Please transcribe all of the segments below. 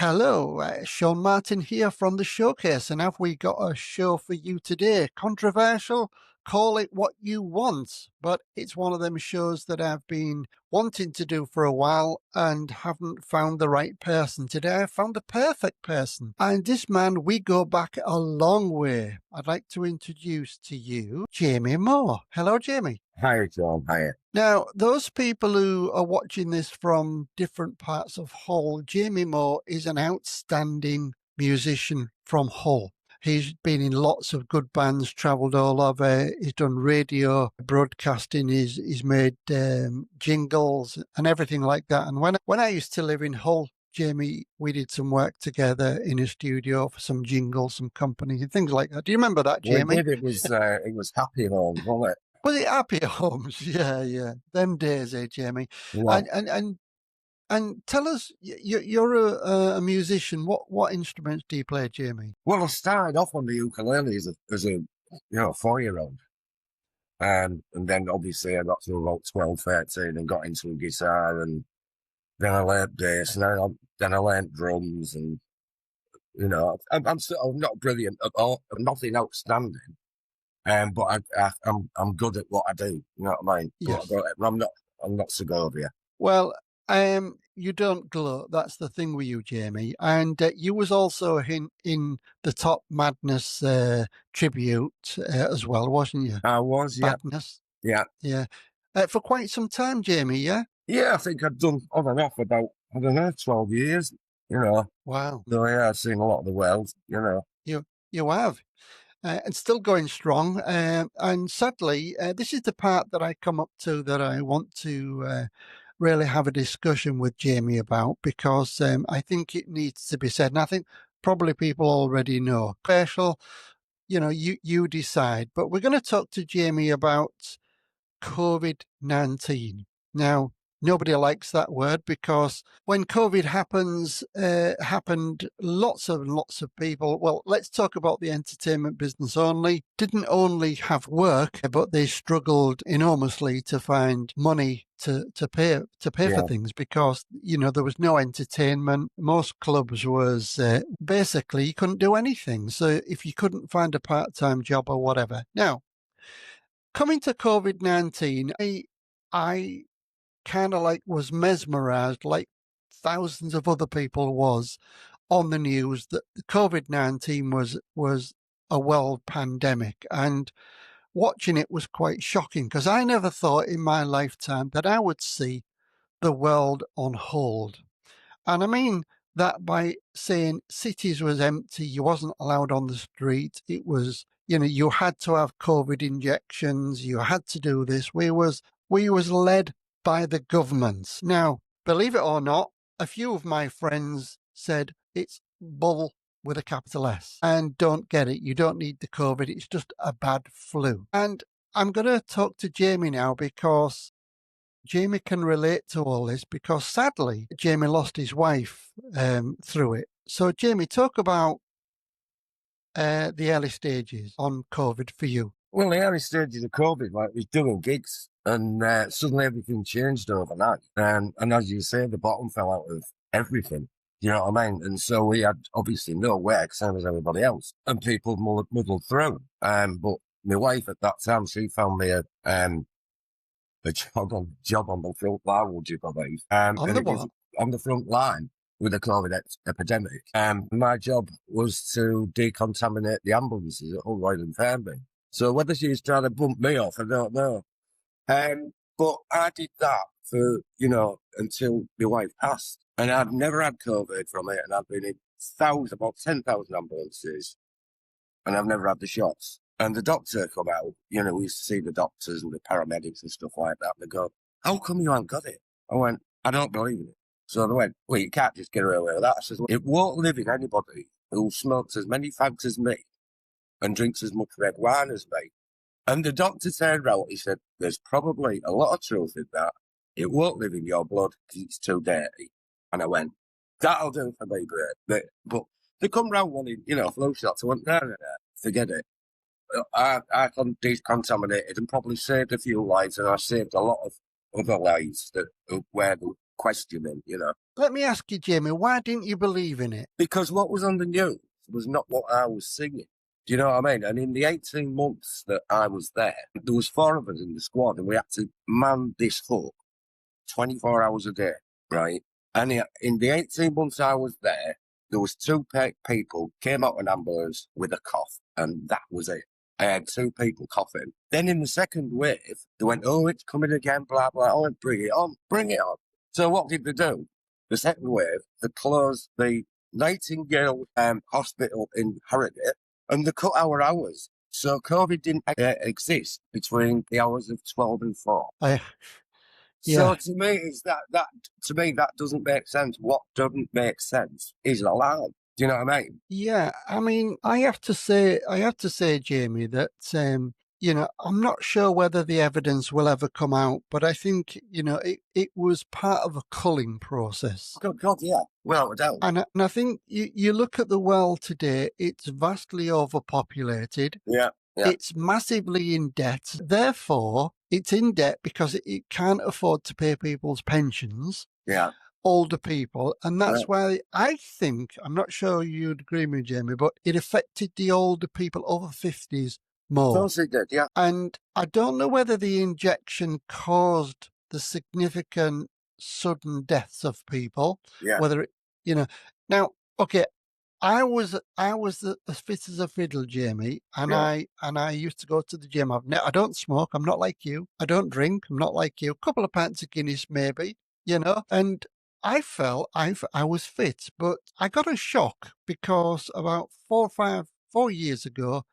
Hello, Sean Martin here from the Showcase, and have we got a show for you today? Controversial? Call it what you want, but it's one of them shows that I've been wanting to do for a while and haven't found the right person. Today I found the perfect person, and this man, we go back a long way. I'd like to introduce to you Jamie Moore. Hello, Jamie. Hi, John. Hi. Now, those people who are watching this from different parts of Hull, Jamie Moore is an outstanding musician from Hull. He's been in lots of good bands, travelled all over. He's done radio broadcasting. He's made jingles and everything like that. And when I used to live in Hull, Jamie, we did some work together in a studio for some jingles, some companies, and things like that. Do you remember that, Jamie? We did. It was Happy Home, wasn't it? Was it Happy Homes? Yeah. Them days, Jamie. Yeah. And tell us, you're a musician. What instruments do you play, Jamie? Well, I started off on the ukulele as a 4-year-old. And then obviously I got to about 12, 13 and got into a guitar, and then I learnt bass, and then I learnt drums, and I'm not brilliant at all, nothing outstanding. But I'm good at what I do. You know what I mean? Yes. But I'm not Segovia. Well, you don't gloat. That's the thing with you, Jamie. And you was also in the Top Madness tribute as well, wasn't you? I was, yeah. Madness. Yeah. For quite some time, Jamie. Yeah. Yeah, I think I've done on and off about 12 years. Wow. So yeah, I've seen a lot of the world. You have. And still going strong. And sadly, this is the part that I come up to that I want to really have a discussion with Jamie about, because I think it needs to be said. And I think probably people already know. Special, you decide. But we're going to talk to Jamie about COVID-19. Now, nobody likes that word, because when COVID happened, lots of people, well, let's talk about the entertainment business only, didn't only have work, but they struggled enormously to find money to pay for things, because, there was no entertainment. Most clubs was basically you couldn't do anything. So if you couldn't find a part-time job or whatever. Now, coming to COVID-19, I kind of was mesmerized, like thousands of other people was, on the news that the COVID-19 was a world pandemic, and watching it was quite shocking, because I never thought in my lifetime that I would see the world on hold. And I mean that by saying cities was empty, you wasn't allowed on the street. It was, you had to have COVID injections, you had to do this. We was led by the governments. Now, believe it or not, a few of my friends said it's bull with a capital S, and don't get it. You don't need the COVID. It's just a bad flu. And I'm going to talk to Jamie now, because Jamie can relate to all this, because sadly, Jamie lost his wife through it. So, Jamie, talk about the early stages on COVID for you. Well, the early stages of COVID, we was doing gigs, and suddenly everything changed overnight. And as you say, the bottom fell out of everything. You know what I mean? And so we had obviously no work, same as everybody else, and people muddled through. But my wife at that time, she found me a job on the front line, would you believe? On the what? On the front line with the COVID epidemic. My job was to decontaminate the ambulances at Hull Royal Infirmary. So whether she was trying to bump me off, I don't know. But I did that for, until my wife passed. And I'd never had COVID from it, and I've been in about 10,000 ambulances, and I've never had the shots. And the doctor come out, we used to see the doctors and the paramedics and stuff like that, and they go, "How come you haven't got it?" I went, "I don't believe it." So they went, "Well, you can't just get away with that." I says, "It won't live in anybody who smokes as many fags as me and drinks as much red wine as me." And the doctor turned around, he said, "There's probably a lot of truth in that. It won't live in your blood because it's too dirty." And I went, "That'll do for me, great." But they come round wanting, flu shots. I went, no, forget it. I decontaminated and probably saved a few lives, and I saved a lot of other lives where they questioning, you know. Let me ask you, Jamie, why didn't you believe in it? Because what was on the news was not what I was seeing. Do you know what I mean? And in the 18 months that I was there was 4 of us in the squad, and we had to man this hook 24 hours a day, right? And in the 18 months I was there was 2 people came out of an ambulance with a cough, and that was it. I had 2 people coughing. Then in the second wave, they went, oh, it's coming again, blah, blah. Oh, bring it on, bring it on. So what did they do? The second wave, they closed the Nightingale Hospital in Harrogate, and they cut our hours. So COVID didn't exist between the hours of 12 and 4. So Yeah. to me, that doesn't make sense. What doesn't make sense is allowed. Do you know what I mean? Yeah, I mean, I have to say, Jamie, that I'm not sure whether the evidence will ever come out, but I think it was part of a culling process. God, yeah. Well, without. And I think you look at the world today; it's vastly overpopulated. Yeah. It's massively in debt. Therefore, it's in debt because it can't afford to pay people's pensions. Yeah. Older people, and that's why I think, I'm not sure you'd agree with me, Jamie, but it affected the older people over 50s more. Of course it did, yeah. And I don't know whether the injection caused the significant sudden deaths of people. Yeah. Whether now, okay, I was as fit as a fiddle, Jamie, and I used to go to the gym. I don't smoke. I'm not like you. I don't drink. I'm not like you. A couple of pints of Guinness, maybe, and I felt I was fit, but I got a shock because about 4 years ago,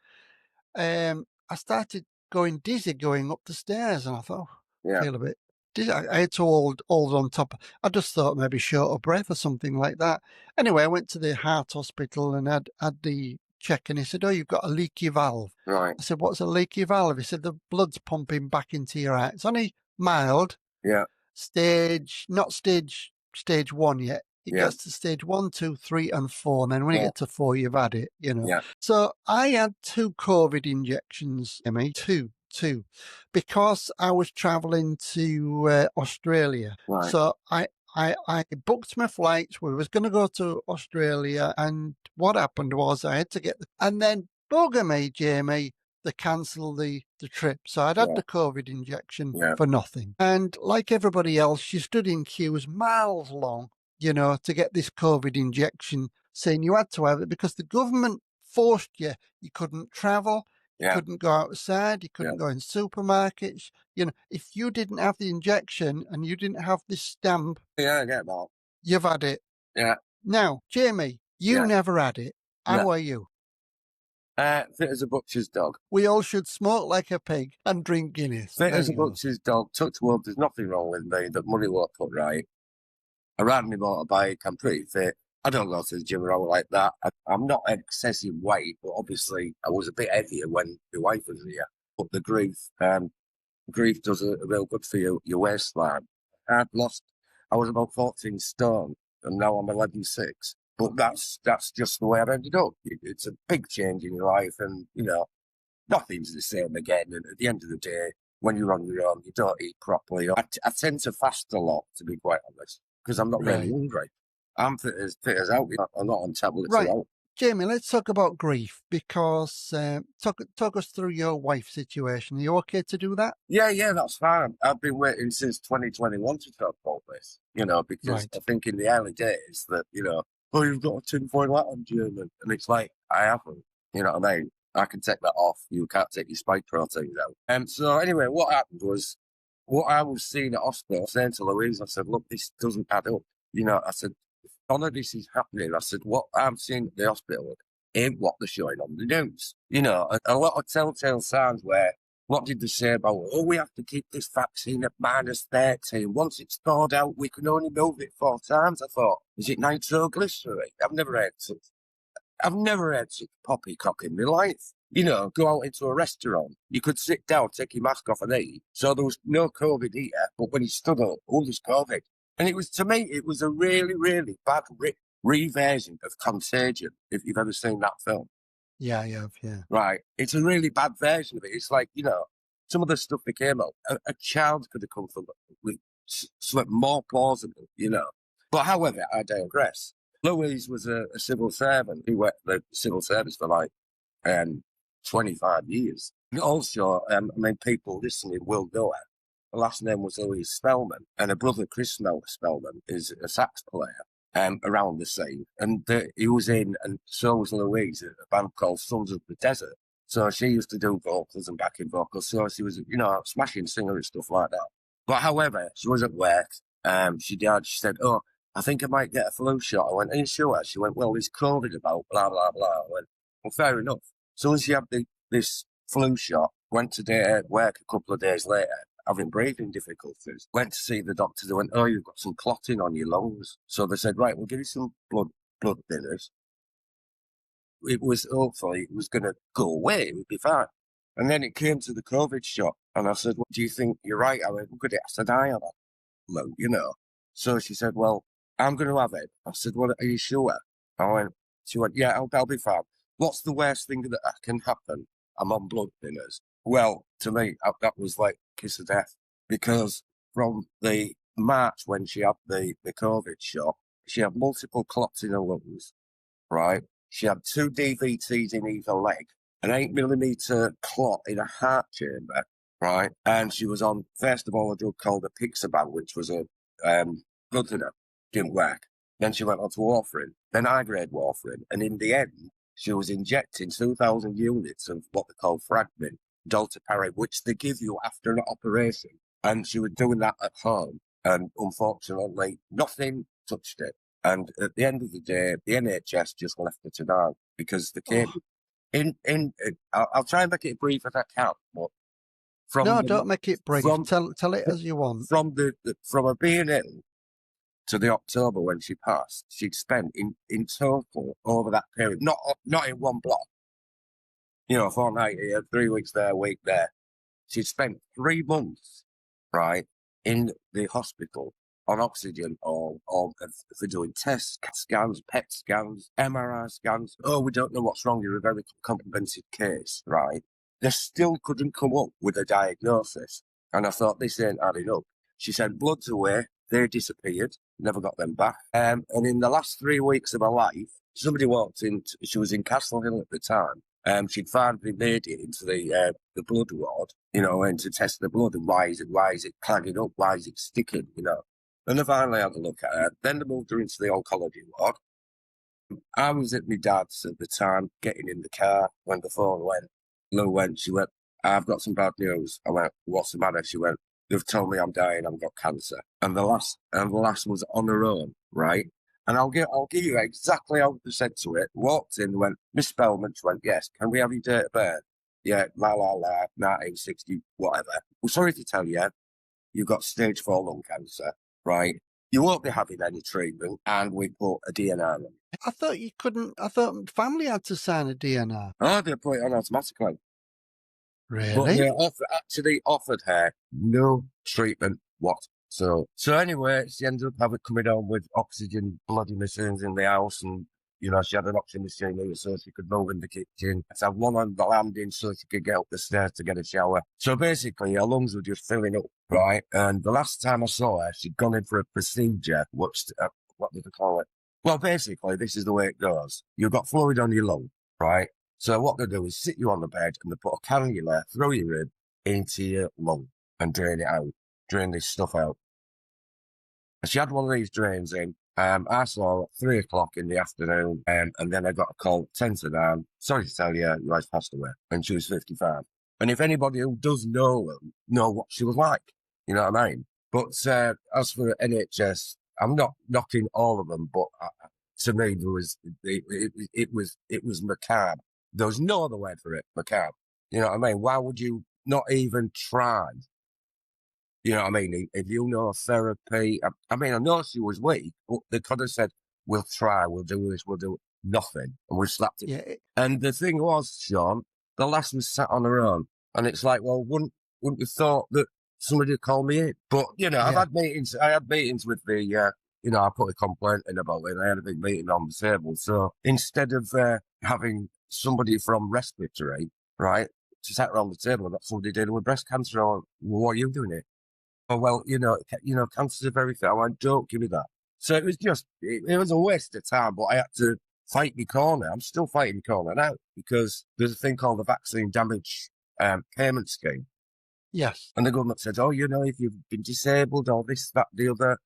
I started going dizzy going up the stairs, and I thought, I feel a bit dizzy. I had to hold on top. I just thought maybe short of breath or something like that. Anyway, I went to the heart hospital and had the check, and he said, "Oh, you've got a leaky valve." Right. I said, "What's a leaky valve?" He said, "The blood's pumping back into your heart. It's only mild. Yeah. Not stage 1 yet. It gets to stage 1, 2, 3, and 4, and then when you get to 4, you've had it, Yeah. So I had 2 COVID injections, two, because I was traveling to Australia. Right. So I booked my flights. We was going to go to Australia, and what happened was I had to get and then bugger me, Jamie, they cancelled the trip. So I'd had the COVID injection for nothing. And like everybody else, you stood in queues miles long, to get this COVID injection, saying you had to have it because the government forced you. You couldn't travel. You couldn't go outside. You couldn't go in supermarkets. If you didn't have the injection and you didn't have this stamp, I get that. You've had it. Yeah. Now, Jamie, you never had it. How are you? Fit as a butcher's dog. We all should smoke like a pig and drink Guinness. Fit as a butcher's dog. Touch wood, there's nothing wrong with me. The money won't put right. I ride my motorbike. I'm pretty fit. I don't go to the gym or all like that. I'm not excessive weight, but obviously I was a bit heavier when my wife was here. But the grief does a real good for your waistline. I was about 14 stone, and now I'm 11.6. But that's just the way I've ended up. It's a big change in your life, and nothing's the same again. And at the end of the day, when you're on your own, you don't eat properly. I tend to fast a lot, to be quite honest, because I'm not really hungry. I'm fit as out. I'm not on tablets at all. Jamie, let's talk about grief, because talk us through your wife's situation. Are you okay to do that? Yeah, that's fine. I've been waiting since 2021 to talk about this, because I think in the early days that, oh, you've got a tinfoil hat on, German. And it's like, I haven't, you know what I mean? I can take that off. You can't take your spike proteins out. So anyway, what happened was, what I was seeing at hospital, saying to Louise, I said, look, this doesn't add up. I said, none of this is happening. I said, what I'm seeing at the hospital ain't what they're showing on the news. A lot of telltale signs where, what did they say about, oh, we have to keep this vaccine at -13. Once it's thawed out, we can only move it 4 times. I thought, is it nitroglycerin? I've never had such poppycock in my life. Go out into a restaurant, you could sit down, take your mask off and eat. So there was no COVID here, but when you stood up, all this COVID. And to me, it was a really, really bad reversion of Contagion, if you've ever seen that film. Yeah, I have, yeah. Right. It's a really bad version of it. It's like, some of the stuff that came out, a child could have come from with something more plausible, you know. But however, I digress. Louise was a civil servant. He worked the civil service for like 25 years. And also, I mean, people listening will know her. Her last name was Louise Spellman, and her brother Chris Spellman is a sax player around the scene. And he was in, and so was Louise, a band called Sons of the Desert. So she used to do vocals and backing vocals. So she was, you know, a smashing singer and stuff like that. But however, she was at work. She said, "Oh, I think I might get a flu shot." I went, "Are you sure?" She went, "Well, there's COVID about, blah, blah, blah." I went, "Well, fair enough." So she had this flu shot, went to work a couple of days later, having breathing difficulties. Went to see the doctor. They went, "Oh, you've got some clotting on your lungs." So they said, "Right, we'll give you some blood thinners." It was hopefully it was going to go away. It would be fine. And then it came to the COVID shot. And I said, "What do you think?" "You're right." I went, "Look at it." I said, "I have it, you know." So she said, "Well, I'm going to have it." I said, "Well, are you sure?" She went, "Yeah, I'll be fine." "What's the worst thing that can happen?" "I'm on blood thinners." Well, to me, that was like kiss of death, because from the March when she had the COVID shot, she had multiple clots in her lungs, right? She had 2 DVTs in either leg, an 8mm clot in a heart chamber, right? And she was on, first of all, a drug called apixaban, which was a blood thinner, didn't work. Then she went on to warfarin, then high-grade warfarin, and in the end, she was injecting 2,000 units of what they call fragmin, dolteparin, which they give you after an operation. And she was doing that at home, and unfortunately, nothing touched it. And at the end of the day, the NHS just left her to die because they came I'll try and make it brief as I can, but No, don't make it brief. Tell it as you want. From her being ill to the October when she passed, she'd spent in total over that period, not in one block, you know, a fortnight here, 3 weeks there, a week there. She'd spent 3 months, right, in the hospital on oxygen or for doing tests, CAT scans, PET scans, MRI scans. "Oh, we don't know what's wrong. You're a very comprehensive case," right? They still couldn't come up with a diagnosis. And I thought, this ain't adding up. She sent bloods away. They disappeared. Never got them back. And in the last 3 weeks of her life, somebody walked in. She was in Castle Hill at the time. She'd finally made it into the blood ward, you know, and to test the blood and why is it clagging up? Why is it sticking, you know? And they finally had a look at her. Then they moved her into the oncology ward. I was at my dad's at the time, getting in the car when the phone went. Lou went, she went, "I've got some bad news." I went, "What's the matter?" She went, "They've told me I'm dying, I've got cancer." And the last was on her own, right? And I'll give you exactly how they said to it. Walked in, went, "Miss Spellman." She went, "Yes, can we have your date of birth?" "Yeah, 1960, whatever." "Well, sorry to tell you, you've got stage 4 lung cancer, right? You won't be having any treatment, and we put a DNR on." I thought you couldn't. I thought family had to sign a DNR. Oh, they put it on automatically. But Really? they actually offered her no treatment whatsoever. So anyway, she ended up coming home with oxygen bloody machines in the house, and you know, she had an oxygen machine here so she could move in the kitchen. She had one on the landing so she could get up the stairs to get a shower. So basically, her lungs were just filling up, right? And the last time I saw her, she'd gone in for a procedure, which, what did they call it? Well, basically, this is the way it goes. You've got fluid on your lung, right? So what they do is sit you on the bed and they put a cannula through your rib into your lung and drain it out, drain this stuff out. She had one of these drains in. I saw her at 3 o'clock in the afternoon, and then I got a call at 10 to 9. "Sorry to tell you, your wife's passed away," and she was 55. And if anybody who does know what she was like, you know what I mean? But as for NHS, I'm not knocking all of them, but to me, it was macabre. There was no other word for it, macabre. You know what I mean? Why would you not even try? You know what I mean? If you know therapy, I mean, I know she was weak, but they could have said, "We'll try, we'll do this, we'll do nothing," and we slapped it. Yeah. And the thing was, Sean, the lass was sat on her own, and it's like, well, wouldn't you thought that somebody would call me in? But you know, I had meetings with the, you know, I put a complaint in about it. I had a big meeting on the table. So instead of having somebody from respiratory, right, to sat around the table, I got somebody dealing with breast cancer. Or, what are you doing here? oh, well, cancer's a very thing. I went, don't give me that. So it was it was a waste of time, but I had to fight my corner. I'm still fighting my corner now because there's a thing called the vaccine damage payment scheme. Yes. And the government said, oh, if you've been disabled or this, that, the other,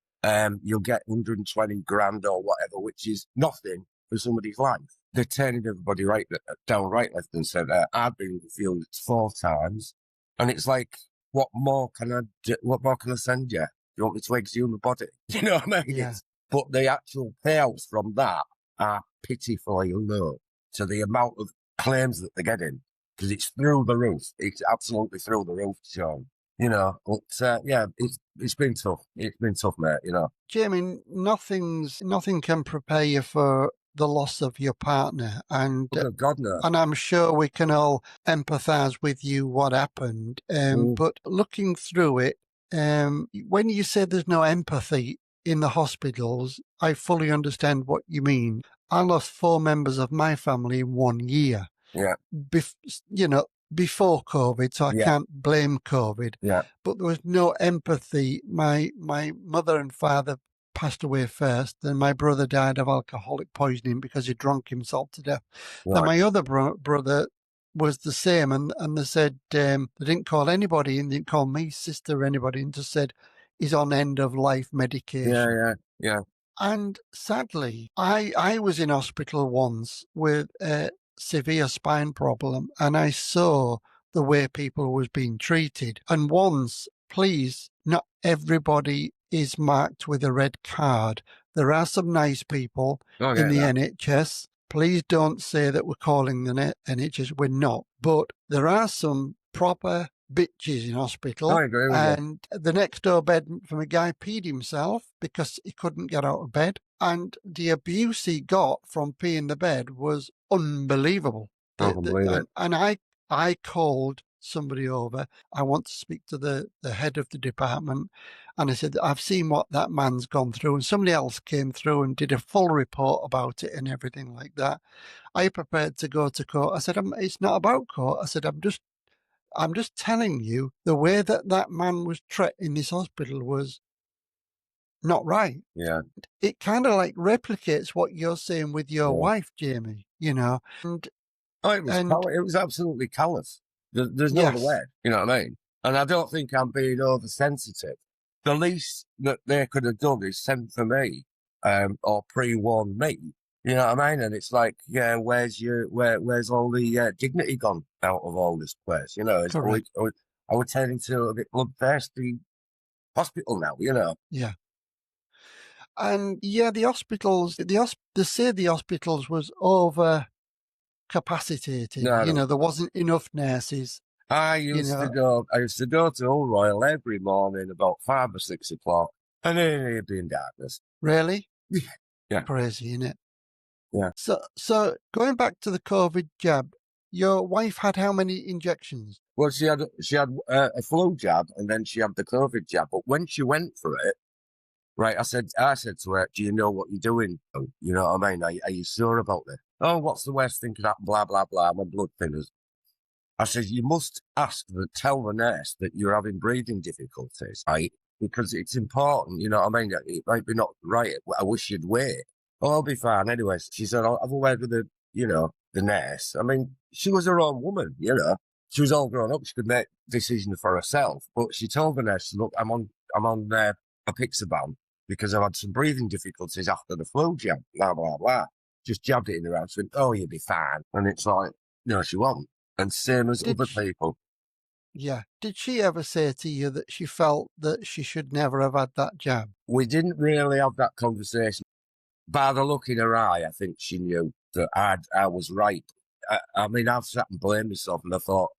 you'll get 120 grand or whatever, which is nothing for somebody's life. They're turning everybody down right, left and centre. I've been refused 4 times. And it's like, what more can I do? What more can I send you? You want me to exhume the body? You know what I mean? Yeah. But the actual payouts from that are pitifully low to the amount of claims that they're getting. Because it's through the roof. It's absolutely through the roof, Sean. But yeah, it's been tough. It's been tough, mate, Jamie, nothing can prepare you for the loss of your partner. And Oh, God, no. and I'm sure we can all empathise with you what happened. But looking through it, when you say there's no empathy in the hospitals, I fully understand what you mean. I lost 4 members of my family in 1 year. Yeah. Before COVID, so I can't blame COVID. Yeah. But there was no empathy. My mother and father passed away first, then my brother died of alcoholic poisoning because he drunk himself to death. Right. Then my other brother was the same, and they said they didn't call anybody, and didn't call me, sister, or anybody, and just said he's on end of life medication. Yeah. And sadly, I was in hospital once with a severe spine problem, and I saw the way people was being treated. And once, please, not everybody is marked with a red card. There are some nice people in the NHS. Please don't say that we're calling the NHS. We're not. But there are some proper bitches in hospital. I agree with and the next door bed from a guy peed himself because he couldn't get out of bed. And the abuse he got from peeing the bed was unbelievable. I can believe it. And I called somebody over. I want to speak to the head of the department. And I said, I've seen what that man's gone through. And somebody else came through and did a full report about it and everything like that. Are you prepared to go to court? I said, it's not about court. I said, I'm just telling you the way that man was treated in this hospital was not right. Yeah. It kind of like replicates what you're saying with your wife, Jamie, And it was absolutely callous. There's no other way, you know what I mean? And I don't think I'm being oversensitive. The least that they could have done is sent for me, or pre-warned me. You know what I mean? And it's like, yeah, where's all the dignity gone out of all this place? I would turn into a bit bloodthirsty hospital now, Yeah. And yeah, the hospitals, they say the hospitals was over capacitated. There wasn't enough nurses. I used to go to Old Royal every morning about 5 or 6 o'clock, and then it'd be in darkness. Really? Yeah. Crazy, isn't it? Yeah. So going back to the COVID jab, your wife had how many injections? Well, she had a flu jab, and then she had the COVID jab. But when she went for it, right, I said to her, "Do you know what you're doing? You know what I mean? Are you sure about this? Oh, what's the worst thing could happen? Blah blah blah. My blood thinners." I said, "You must tell the nurse that you're having breathing difficulties, right? Because it's important. You know what I mean? It might be not right. I wish you'd wait. Oh, I'll be fine anyway." She said, "I'll have a word with the nurse." I mean, she was her own woman. She was all grown up. She could make decisions for herself. But she told the nurse, "Look, I'm on apixaban because I've had some breathing difficulties after the flu jab, blah, blah, blah." Just jabbed it in her house. Went, "Oh, you'll be fine." And it's like, no, she won't. And same as other people. Yeah. Did she ever say to you that she felt that she should never have had that jab? We didn't really have that conversation. By the look in her eye, I think she knew that I was right. I mean, I've sat and blamed myself, and I thought,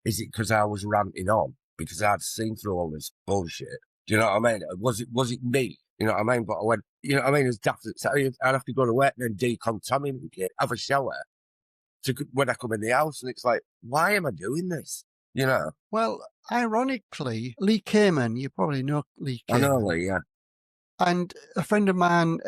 is it because I was ranting on? Because I'd seen through all this bullshit. Do you know what I mean? Was it me? You know what I mean? But I went, you know what I mean? It's daft. I'd have to go to work and then decontaminate it, have a shower when I come in the house. And it's like, why am I doing this? Well, ironically, Lee Kamen, you probably know Lee Kamen. I know Lee, yeah. And a friend of mine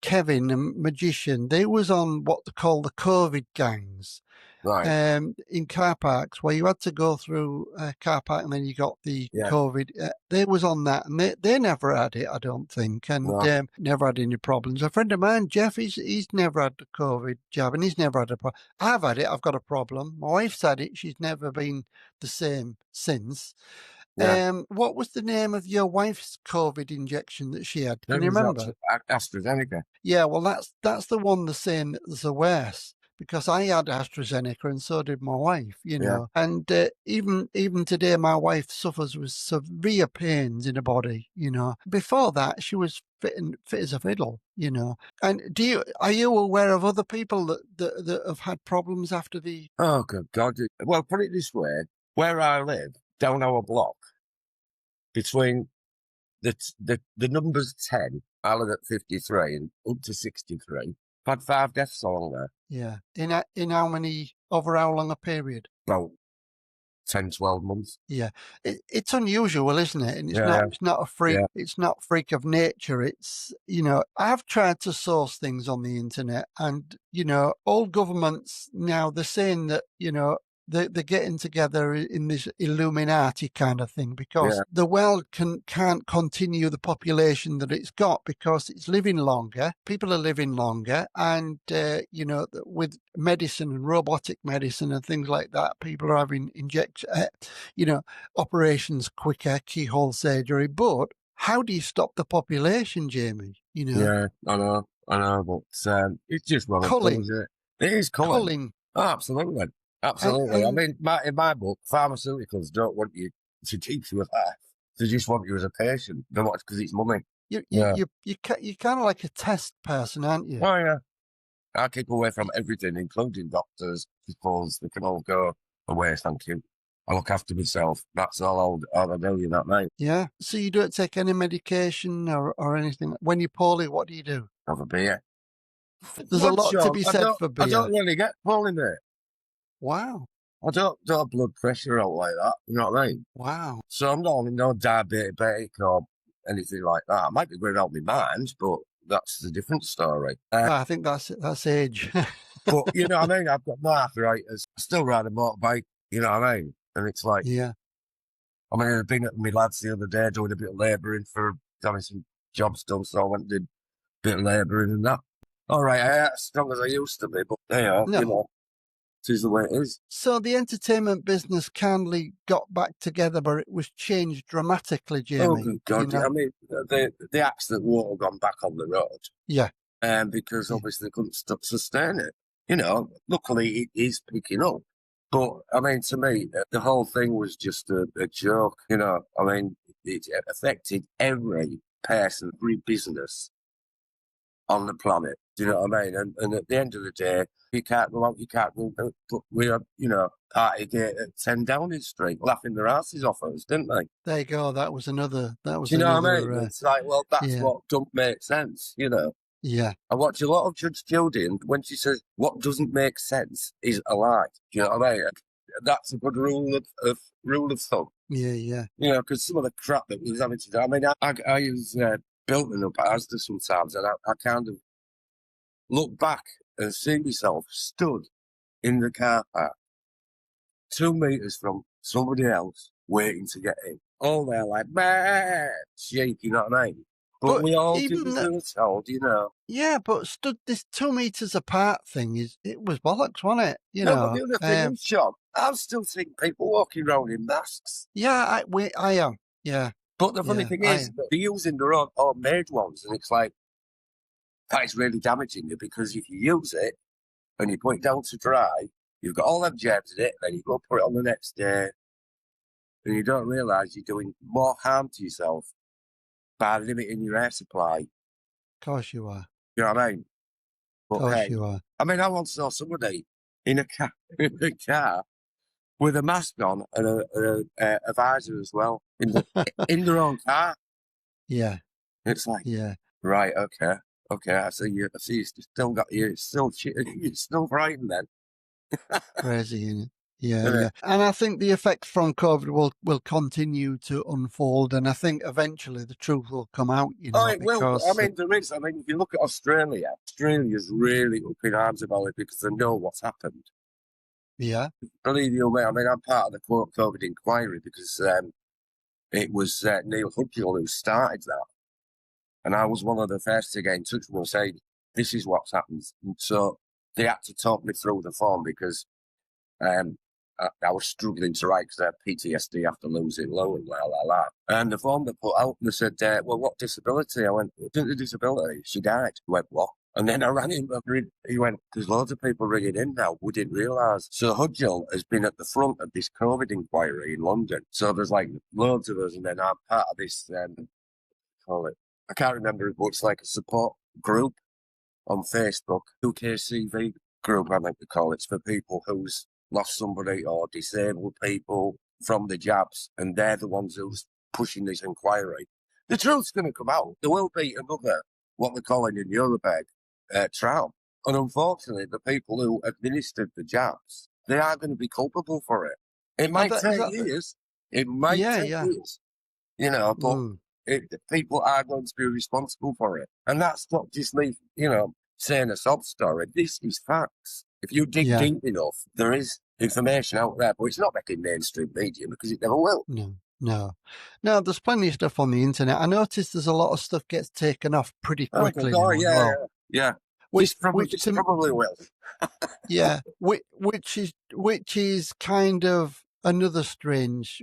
Kevin, a magician, they was on what they call the COVID gangs. Right. In car parks where you had to go through a car park and then you got the Yeah. COVID. They was on that and they never had it, I don't think, and No. never had any problems. A friend of mine, Jeff, he's never had the COVID jab and he's never had a problem. I've had it, I've got a problem. My wife's had it, she's never been the same since. Yeah. What was the name of your wife's COVID injection that she had? Can That you was remember? AstraZeneca. Yeah, well, that's the one they're saying that's the worst because I had AstraZeneca and so did my wife, Yeah. and even today, my wife suffers with severe pains in her body, Before that, she was fit as a fiddle, And are you aware of other people that have had problems after the? Oh, good God. Well, put it this way. Where I live, down our block, between the numbers 10, I live at 53, and up to 63, I've had 5 deaths along there. Yeah, in how many over how long a period? About 10, 12 months. Yeah, it's unusual, isn't it? And Yeah. it's not a freak. Yeah. It's not freak of nature. It's I've tried to source things on the internet, and all governments now they're saying that they're getting together in this Illuminati kind of thing because Yeah. the world can't continue the population that it's got because it's living longer. People are living longer, and with medicine and robotic medicine and things like that, people are having operations quicker, keyhole surgery. But how do you stop the population, Jamie? Yeah, I know, but it's just one of the Culling, things. It is culling. culling, Oh, absolutely. Absolutely. I and mean, in my book, pharmaceuticals don't want you to keep you alive. They just want you as a patient. They want because it's money. you're Yeah. kind of like a test person, aren't you? Oh, yeah. I keep away from everything, including doctors, because they can all go away, thank you. I look after myself. That's all I'll do, you know what I mean? Yeah. So you don't take any medication or anything. When you're poorly, what do you do? Have a beer. There's a Once, lot to Sean, be said for I beer. don't really get poorly, mate. Wow. I don't have blood pressure out like that, you know what I mean? Wow. So I'm not no diabetic or anything like that. I might be going out my mind, but that's a different story. I think that's age. But you know what I mean? I've got no arthritis. I still ride a motorbike, you know what I mean? And it's like, Yeah. I mean, I've been at my lads the other day doing a bit of labouring for having some jobs done, so I went and did a bit of labouring and that. All right, I ain't as strong as I used to be, but they are, No. you know, it is the way it is. So the entertainment business kindly got back together, but it was changed dramatically, Oh, Jamie. good God. I mean, the accident won't have gone back on the road. Yeah. Because obviously they couldn't sustain it. You know, luckily it is picking up. But, I mean, to me, the whole thing was just a joke, you know. I mean, it affected every person, every business on the planet. Do you know what I mean? And at the end of the day, you can't go out, you can't go out. But we had, party gate at 10 Downing Street, laughing their asses off us, didn't they? There you go. That was another. Do you know what I mean? It's like, well, that's yeah. what don't make sense, you know. Yeah. I watch a lot of Judge Judy, and when she says what doesn't make sense is a lie. Do you know what I mean? That's a good rule of thumb. Yeah, yeah. You know, because some of the crap that we was having to do. I mean, I use building up at Asda sometimes, and I kind of look back and see myself stood in the car park, 2 meters from somebody else waiting to get in. All there like, man, shake, you know what I mean? But we all did as we were told, you know. Yeah, but stood this 2 meters apart thing it was bollocks, wasn't it? But the other thing is, Sean, I'm still seeing people walking around in masks. Yeah, I am. Yeah. But the funny thing is, they're using their own homemade ones, and it's like, that is really damaging you because if you use it and you put it down to dry, you've got all them germs in it, then you go put it on the next day, and you don't realise you're doing more harm to yourself by limiting your air supply. Of course you are. You know what I mean? But, of course you are. I mean, I once saw somebody in a car with a mask on and a visor as well in their own car. Yeah. It's like, right, okay. I see you still got you're still frightened then. Crazy, isn't it? Yeah, Isn't yeah. it? And I think the effects from COVID will continue to unfold. And I think eventually the truth will come out, Oh, it will. I because, mean, there is. I mean, if you look at Australia, Australia's really up in arms about it because they know what's happened. yeah, Believe you me, I mean, I'm part of the COVID inquiry because it was Neil Hudgell who started that. And I was one of the first to get in touch with them and say, this is what's happened. And so they had to talk me through the form because I was struggling to write because I had PTSD after losing Lou and la. And the form they put out, they said, well, what disability? I went, the disability? She died. He went, what? And then I rang him. He went, there's loads of people ringing in now. We didn't realise. So Hudgell has been at the front of this COVID inquiry in London. So there's like loads of us, and then I'm part of this, call it, I can't remember, but it's like a support group on Facebook, UKCV group, I think they call it. It's for people who's lost somebody or disabled people from the jabs, and they're the ones who's pushing this inquiry. The truth's going to come out. There will be another, what they're calling in Nuremberg, trial. And unfortunately, the people who administered the jabs, they are going to be culpable for it. It and might that is take that. years. It might Yeah, take yeah. years, but Mm, people are going to be responsible for it. And that's not just me, saying a sob story. This is facts. If you dig yeah. deep enough, there is information out there, but it's not making mainstream media because it never will. No, no, no. There's plenty of stuff on the internet. I noticed there's a lot of stuff gets taken off pretty Oh, God, quickly oh, now as yeah, well. yeah. Which, which This to probably will. Yeah, which is kind of another strange.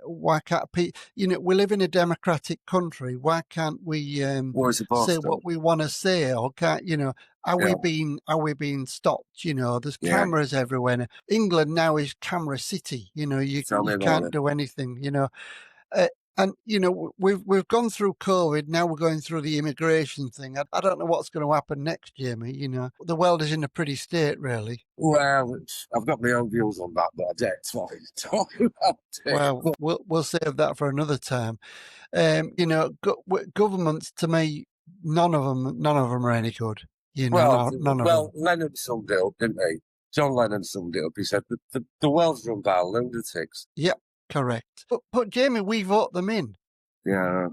Why can't we live in a democratic country. Why can't we We're say supposed to. what we want to say? Or can't Yeah, are we being stopped? There's yeah. cameras everywhere now. England now is camera city. Tell me You about can't it. do anything. Uh, and we've gone through COVID. Now we're going through the immigration thing. I don't know what's going to happen next, Jamie. The world is in a pretty state, really. Well, I've got my own views on that, but I don't talk about it. Well, we'll save that for another time. Governments, to me, none of them are any good. None of them. Lennon summed it up, didn't he? John Lennon summed it up. He said the world's run by lunatics. Yep, correct. But Jamie, we vote them in. Yeah.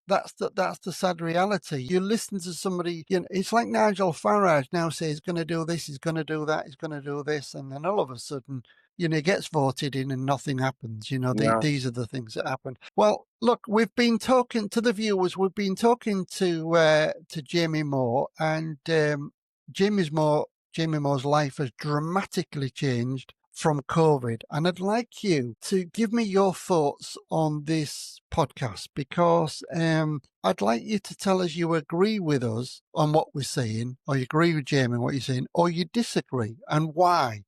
That's the sad reality. You listen to somebody, it's like Nigel Farage now says he's going to do this, he's going to do that, he's going to do this, and then all of a sudden, he gets voted in and nothing happens. Yeah. These are the things that happen. Well, look, we've been talking to the viewers. We've been talking to Jamie Moore, and Jamie Moore's life has dramatically changed from COVID. And I'd like you to give me your thoughts on this podcast because I'd like you to tell us you agree with us on what we're saying, or you agree with Jamie on what you're saying, or you disagree, and why.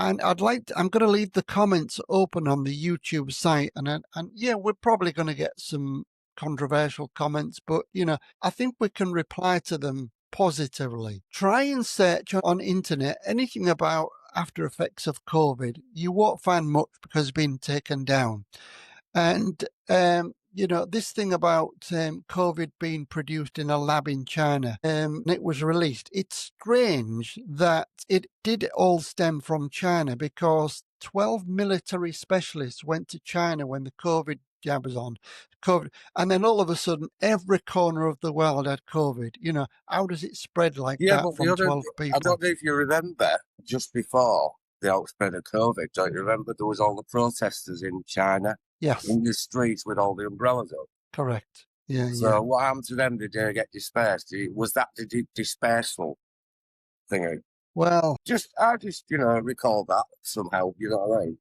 And I'm going to leave the comments open on the YouTube site. And yeah, we're probably going to get some controversial comments, but, I think we can reply to them positively. Try and search on internet anything about after effects of COVID. You won't find much because it's been taken down. And, this thing about COVID being produced in a lab in China, it was released. It's strange that it did all stem from China because 12 military specialists went to China when the COVID jab was on. COVID, and then all of a sudden, every corner of the world had COVID. How does it spread like Yeah, that but the from other, 12 I people? don't know if you remember, just before the outbreak of COVID, don't you remember there was all the protesters in China Yes, in the streets with all the umbrellas up? correct. Yeah, yeah. So what happened to them? Did they get dispersed? Was that the dispersal thingy? Well, I just, recall that somehow, you know what I mean?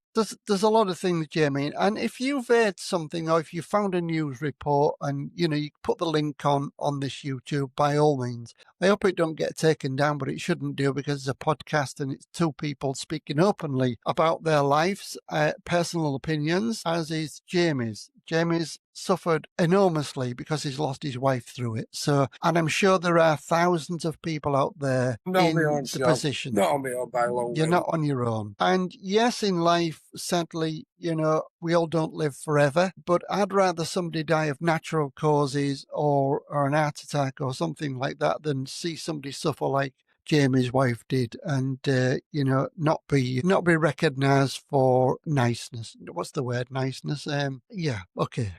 there's a lot of things, Jamie, and if you've heard something or if you found a news report and you put the link on this YouTube, by all means. I hope it don't get taken down, but it shouldn't do because it's a podcast and it's two people speaking openly about their lives, personal opinions, as is Jamie's. Jamie's suffered enormously because he's lost his wife through it. So, and I'm sure there are thousands of people out there Not my own in the show. position. Not on my own by a long You're way. not on your own. And yes, in life, sadly, we all don't live forever, but I'd rather somebody die of natural causes or an heart attack or something like that than see somebody suffer like Jamie's wife did, and not be recognised for niceness. What's the word? Niceness. Yeah. Okay.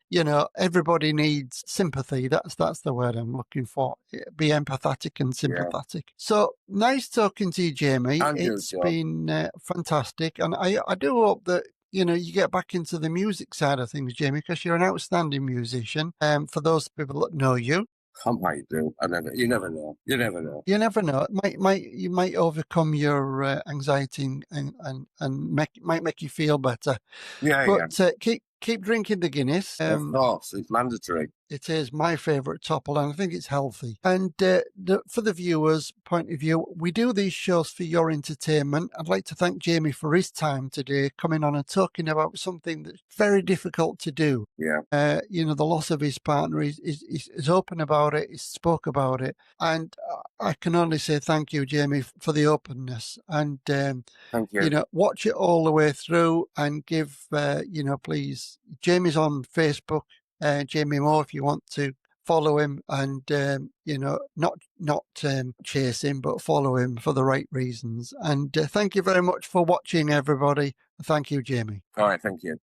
Everybody needs sympathy. That's the word I'm looking for. Be empathetic and sympathetic. Yeah. So nice talking to you, Jamie. It's been fantastic, and I do hope that you get back into the music side of things, Jamie, because you're an outstanding musician. For those people that know you. I might do. You never know. You never know. You never know. You might overcome your anxiety and might make you feel better. Yeah, but keep drinking the Guinness. Of course, it's mandatory. It is my favourite topple, and I think it's healthy. And for the viewers' point of view, we do these shows for your entertainment. I'd like to thank Jamie for his time today, coming on and talking about something that's very difficult to do. Yeah. The loss of his partner. He's open about it. He spoke about it, and I can only say thank you, Jamie, for the openness. And thank you. Watch it all the way through, and give please. Jamie's on Facebook. Jamie Moore, if you want to follow him, and not chase him, but follow him for the right reasons. And thank you very much for watching, everybody. Thank you, Jamie. All right, thank you.